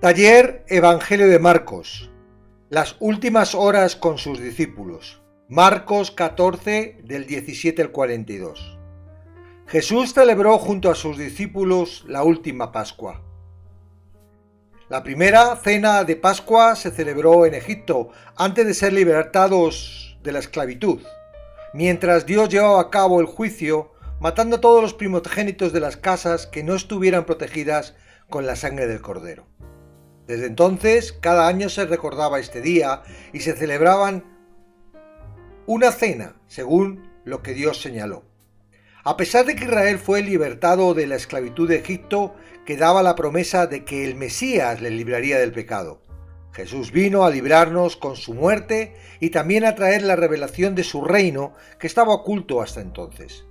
Taller Evangelio de Marcos. Las últimas horas con sus discípulos. Marcos 14 del 17 al 42. Jesús celebró junto a sus discípulos la última Pascua. La primera cena de Pascua se celebró en Egipto antes de ser libertados de la esclavitud, mientras Dios llevaba a cabo el juicio, matando a todos los primogénitos de las casas que no estuvieran protegidas con la sangre del Cordero. Desde entonces, cada año se recordaba este día y se celebraban una cena, según lo que Dios señaló. A pesar de que Israel fue libertado de la esclavitud de Egipto, quedaba la promesa de que el Mesías les libraría del pecado. Jesús vino a librarnos con su muerte y también a traer la revelación de su reino que estaba oculto hasta entonces.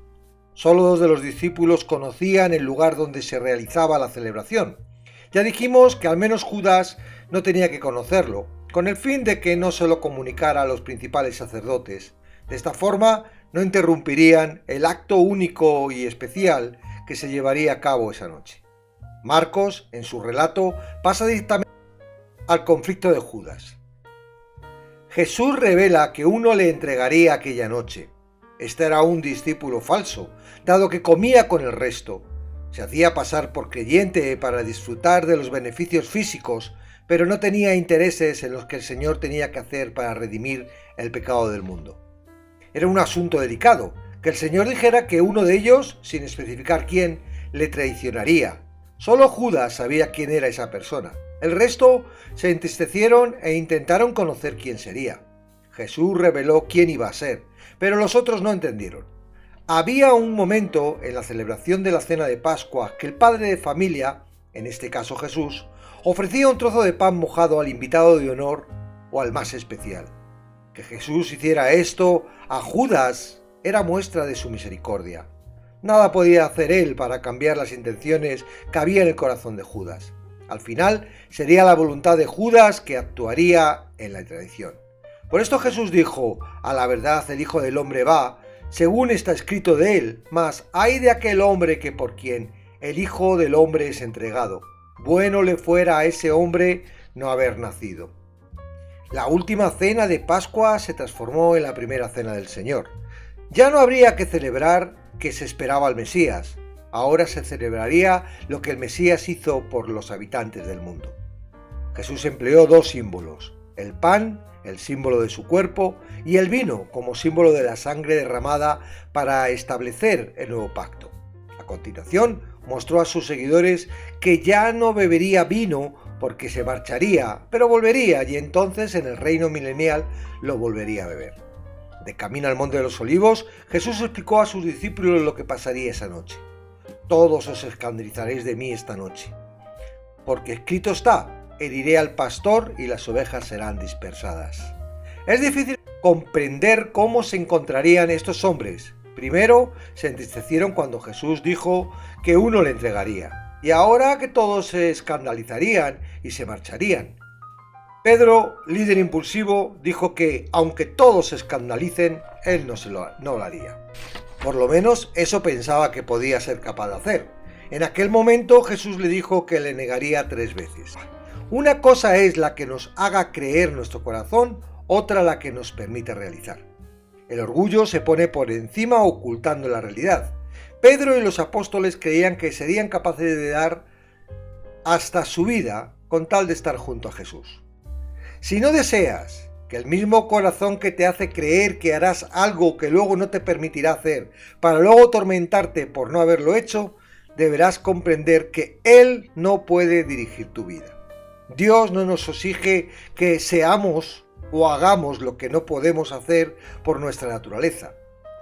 Solo 2 de los discípulos conocían el lugar donde se realizaba la celebración. Ya dijimos que al menos Judas no tenía que conocerlo, con el fin de que no se lo comunicara a los principales sacerdotes. De esta forma no interrumpirían el acto único y especial que se llevaría a cabo esa noche. Marcos, en su relato, pasa directamente al conflicto de Judas. Jesús revela que uno le entregaría aquella noche. Este era un discípulo falso, dado que comía con el resto. Se hacía pasar por creyente para disfrutar de los beneficios físicos, pero no tenía intereses en los que el Señor tenía que hacer para redimir el pecado del mundo. Era un asunto delicado, que el Señor dijera que uno de ellos, sin especificar quién, le traicionaría. Solo Judas sabía quién era esa persona. El resto se entristecieron e intentaron conocer quién sería. Jesús reveló quién iba a ser, pero los otros no entendieron. Había un momento en la celebración de la cena de Pascua que el padre de familia, en este caso Jesús, ofrecía un trozo de pan mojado al invitado de honor o al más especial. Que Jesús hiciera esto a Judas era muestra de su misericordia. Nada podía hacer él para cambiar las intenciones que había en el corazón de Judas. Al final sería la voluntad de Judas que actuaría en la traición. Por esto Jesús dijo: a la verdad el Hijo del Hombre va, según está escrito de él, mas ay de aquel hombre que por quien el Hijo del Hombre es entregado. Bueno le fuera a ese hombre no haber nacido. La última cena de Pascua se transformó en la primera cena del Señor. Ya no habría que celebrar que se esperaba al Mesías. Ahora se celebraría lo que el Mesías hizo por los habitantes del mundo. Jesús empleó 2 símbolos: el pan, el símbolo de su cuerpo, y el vino como símbolo de la sangre derramada para establecer el nuevo pacto. A continuación, mostró a sus seguidores que ya no bebería vino porque se marcharía, pero volvería, y entonces en el reino milenial lo volvería a beber. De camino al Monte de los Olivos, Jesús explicó a sus discípulos lo que pasaría esa noche. Todos os escandalizaréis de mí esta noche, porque escrito está: heriré al pastor y las ovejas serán dispersadas. Es difícil comprender cómo se encontrarían estos hombres. Primero, se entristecieron cuando Jesús dijo que uno le entregaría, y ahora que todos se escandalizarían y se marcharían. Pedro, líder impulsivo, dijo que, aunque todos se escandalicen, él no lo haría. Por lo menos eso pensaba que podía ser capaz de hacer. En aquel momento Jesús le dijo que le negaría 3 veces. Una cosa es la que nos haga creer nuestro corazón, otra la que nos permite realizar. El orgullo se pone por encima ocultando la realidad. Pedro y los apóstoles creían que serían capaces de dar hasta su vida con tal de estar junto a Jesús. Si no deseas que el mismo corazón que te hace creer que harás algo que luego no te permitirá hacer, para luego atormentarte por no haberlo hecho, deberás comprender que Él no puede dirigir tu vida. Dios no nos exige que seamos o hagamos lo que no podemos hacer por nuestra naturaleza.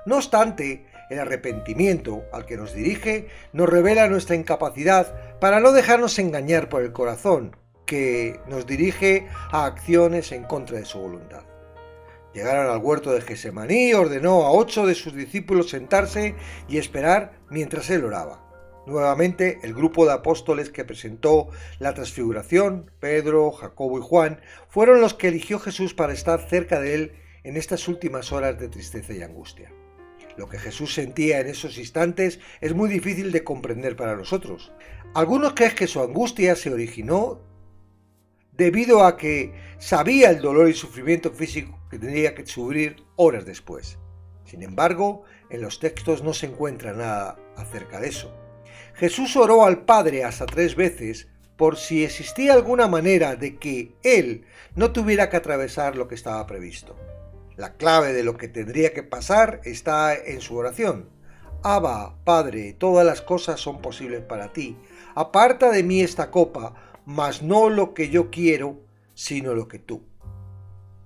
No obstante, el arrepentimiento al que nos dirige nos revela nuestra incapacidad para no dejarnos engañar por el corazón, que nos dirige a acciones en contra de su voluntad. Llegaron al huerto de Getsemaní y ordenó a 8 de sus discípulos sentarse y esperar mientras él oraba. Nuevamente, el grupo de apóstoles que presentó la transfiguración, Pedro, Jacobo y Juan, fueron los que eligió Jesús para estar cerca de él en estas últimas horas de tristeza y angustia. Lo que Jesús sentía en esos instantes es muy difícil de comprender para nosotros. Algunos creen que su angustia se originó debido a que sabía el dolor y sufrimiento físico que tendría que sufrir horas después. Sin embargo, en los textos no se encuentra nada acerca de eso. Jesús oró al Padre hasta 3 veces por si existía alguna manera de que él no tuviera que atravesar lo que estaba previsto. La clave de lo que tendría que pasar está en su oración. Abba, Padre, todas las cosas son posibles para ti. Aparta de mí esta copa, mas no lo que yo quiero, sino lo que tú.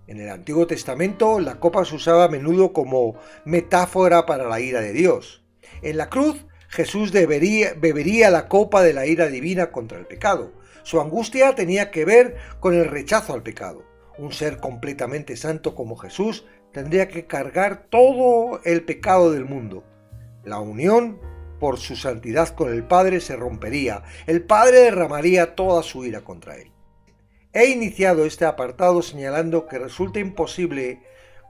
En el Antiguo Testamento, la copa se usaba a menudo como metáfora para la ira de Dios. En la cruz, Jesús bebería la copa de la ira divina contra el pecado. Su angustia tenía que ver con el rechazo al pecado. Un ser completamente santo como Jesús tendría que cargar todo el pecado del mundo. La unión por su santidad con el Padre se rompería. El Padre derramaría toda su ira contra él. He iniciado este apartado señalando que resulta imposible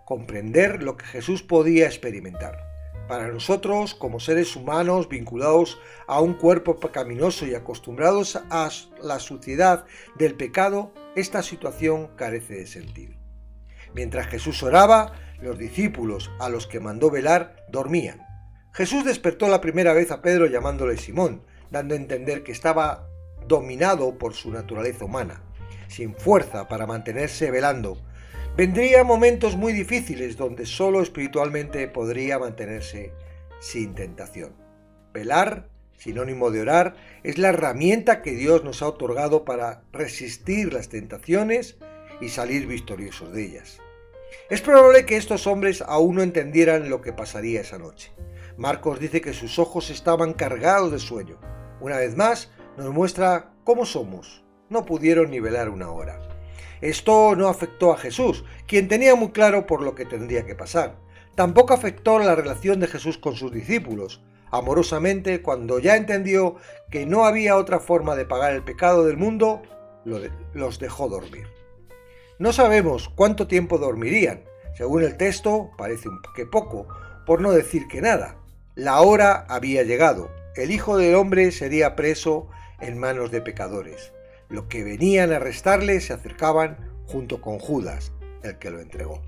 comprender lo que Jesús podía experimentar. Para nosotros, como seres humanos vinculados a un cuerpo pecaminoso y acostumbrados a la suciedad del pecado, esta situación carece de sentido. Mientras Jesús oraba, los discípulos, a los que mandó velar, dormían. Jesús despertó la primera vez a Pedro llamándole Simón, dando a entender que estaba dominado por su naturaleza humana, sin fuerza para mantenerse velando. Vendrían momentos muy difíciles donde solo espiritualmente podría mantenerse sin tentación. Velar, sinónimo de orar, es la herramienta que Dios nos ha otorgado para resistir las tentaciones y salir victoriosos de ellas. Es probable que estos hombres aún no entendieran lo que pasaría esa noche. Marcos dice que sus ojos estaban cargados de sueño. Una vez más, nos muestra cómo somos. No pudieron ni velar una hora. Esto no afectó a Jesús, quien tenía muy claro por lo que tendría que pasar. Tampoco afectó la relación de Jesús con sus discípulos. Amorosamente, cuando ya entendió que no había otra forma de pagar el pecado del mundo, los dejó dormir. No sabemos cuánto tiempo dormirían. Según el texto, parece que poco, por no decir que nada. La hora había llegado. El Hijo del Hombre sería preso en manos de pecadores. Los que venían a arrestarle se acercaban junto con Judas, el que lo entregó.